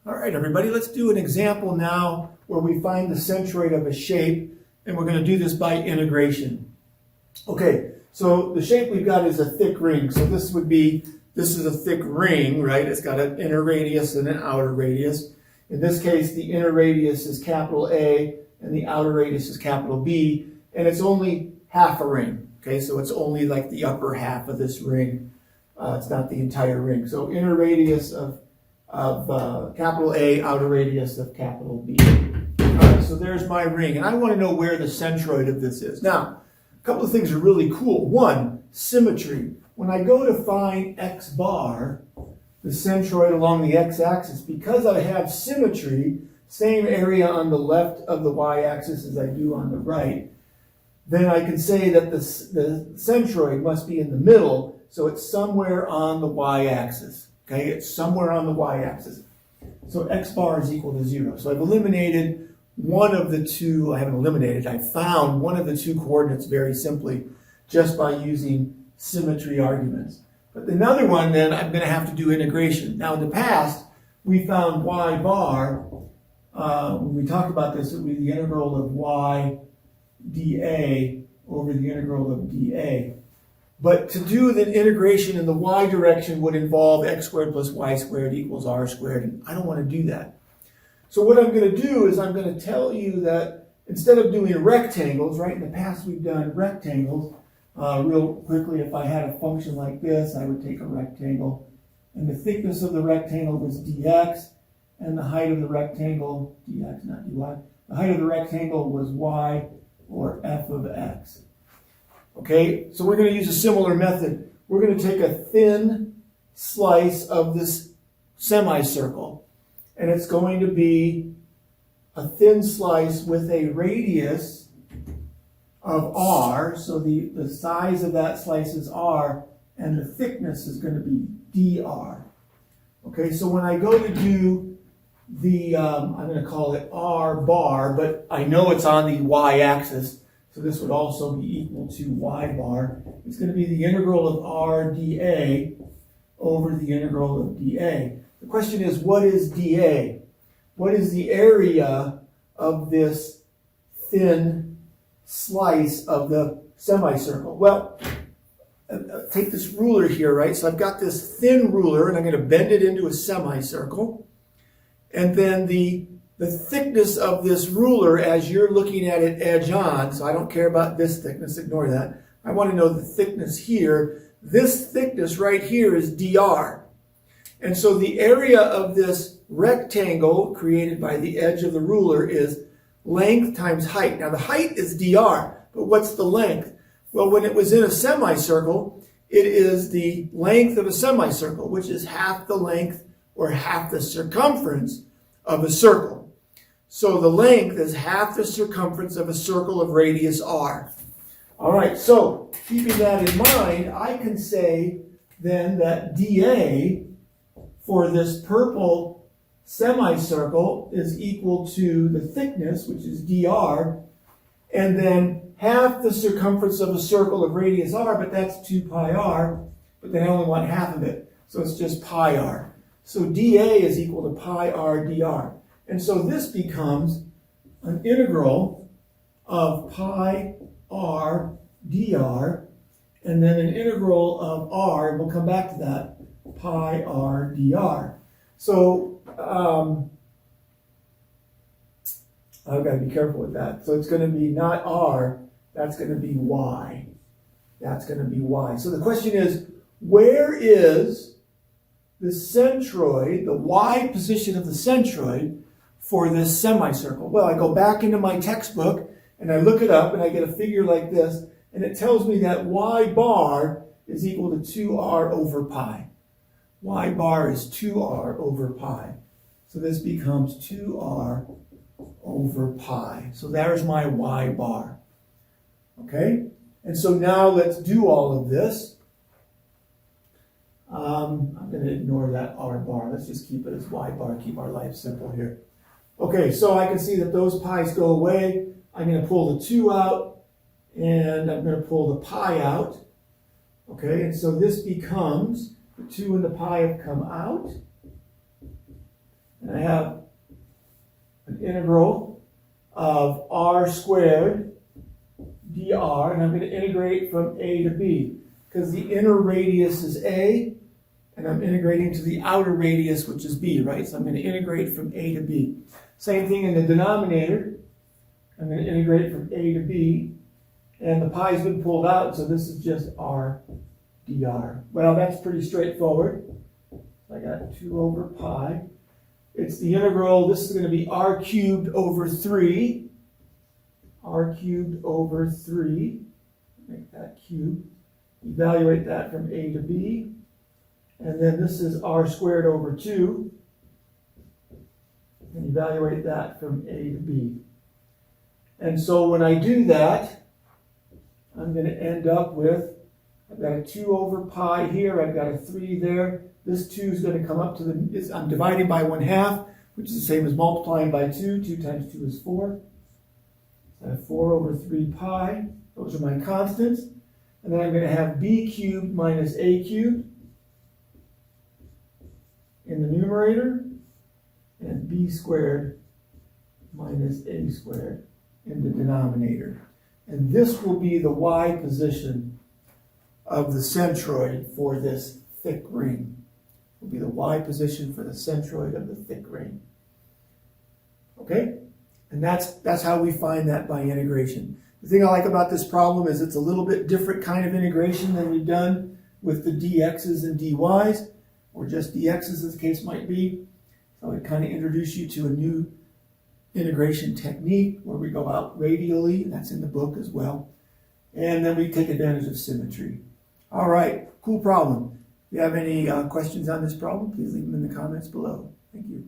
All right, everybody, let's do an example now where we find the centroid of a shape, and we're going to do this by integration. Okay, so the shape we've got is a thick ring. So this is a thick ring, right? It's got an inner radius and an outer radius. In this case, the inner radius is capital A and the outer radius is capital B, and it's only half a ring. Okay, so it's only like the upper half of this ring. It's not the entire ring. So inner radius of capital A, outer radius of capital B. All right, so there's my ring, and I want to know where the centroid of this is. Now, a couple of things are really cool. One, symmetry. When I go to find x bar, the centroid along the x-axis, because I have symmetry, same area on the left of the y-axis as I do on the right, then I can say that the centroid must be in the middle, so it's somewhere on the y-axis. Okay, it's somewhere on the y-axis. So x bar is equal to 0. So I've eliminated one of the two, I haven't eliminated, I found one of the two coordinates very simply just by using symmetry arguments. But another one, then, I'm going to have to do integration. Now, in the past, we found y bar, when we talked about this, it would be the integral of y dA over the integral of dA. But to do the integration in the y direction would involve x squared plus y squared equals r squared, and I don't want to do that. So what I'm going to do is I'm going to tell you that instead of doing rectangles, right, in the past we've done rectangles, real quickly, if I had a function like this, I would take a rectangle, and the thickness of the rectangle was dx, and the height of the rectangle, dx, not dy, the height of the rectangle was y, or f of x. Okay, so we're going to use a similar method. We're going to take a thin slice of this semicircle, and it's going to be a thin slice with a radius of r, so the size of that slice is r, and the thickness is going to be dr. Okay, so when I go to do the, I'm going to call it r bar, but I know it's on the y-axis, so this would also be equal to y bar. It's going to be the integral of r dA over the integral of dA. The question is, what is dA? What is the area of this thin slice of the semicircle? Well, take this ruler here, right? So I've got this thin ruler, and I'm going to bend it into a semicircle. And then the thickness of this ruler as you're looking at it edge on, so I don't care about this thickness, ignore that. I want to know the thickness here. This thickness right here is dr. And so the area of this rectangle created by the edge of the ruler is length times height. Now the height is dr, but what's the length? Well, when it was in a semicircle, it is the length of a semicircle, which is half the length or half the circumference of a circle. So the length is half the circumference of a circle of radius r. All right, so keeping that in mind, I can say then that dA for this purple semicircle is equal to the thickness, which is dr, and then half the circumference of a circle of radius r, but that's 2 pi r, but then I only want half of it, so it's just pi r. So dA is equal to pi r dr. And so this becomes an integral of pi r dr, and then an integral of r, and we'll come back to that, pi r dr. So I've got to be careful with that. So it's going to be not r, that's going to be y. That's going to be y. So the question is, where is the centroid, the y position of the centroid for this semicircle? Well, I go back into my textbook and I look it up and I get a figure like this, and it tells me that y bar is equal to 2r over pi. Y bar is 2r over pi. So this becomes 2r over pi. So there's my y bar. Okay? And so now let's do all of this. I'm going to ignore that r bar. Let's just keep it as y bar, keep our life simple here. Okay, so I can see that those pi's go away. I'm going to pull the 2 out, and I'm going to pull the pi out. Okay, and so this becomes, the 2 and the pi have come out. And I have an integral of r squared dr, and I'm going to integrate from a to b, because the inner radius is a, and I'm integrating to the outer radius, which is b, right? So I'm going to integrate from a to b. Same thing in the denominator. I'm going to integrate from a to b, and the pi's been pulled out, so this is just r dr. Well, that's pretty straightforward. I got 2 over pi. It's the integral, this is going to be r cubed over 3. R cubed over 3. Make that cube. Evaluate that from a to b. And then this is r squared over 2. And evaluate that from a to b. And so when I do that, I'm going to end up with, I've got a 2 over pi here, I've got a 3 there. This 2 is going to come up to the, I'm dividing by 1/2, which is the same as multiplying by 2. 2 times 2 is 4. So I have 4 over 3 pi. Those are my constants. And then I'm going to have b cubed minus a cubed in the numerator, and b squared minus a squared in the denominator. And this will be the y position of the centroid for this thick ring. Will be the y position for the centroid of the thick ring. Okay? And that's how we find that by integration. The thing I like about this problem is it's a little bit different kind of integration than we've done with the dx's and dy's, or just dx's as the case might be. So it kind of introduces you to a new integration technique where we go out radially, that's in the book as well. And then we take advantage of symmetry. All right, cool problem. If you have any questions on this problem, please leave them in the comments below. Thank you.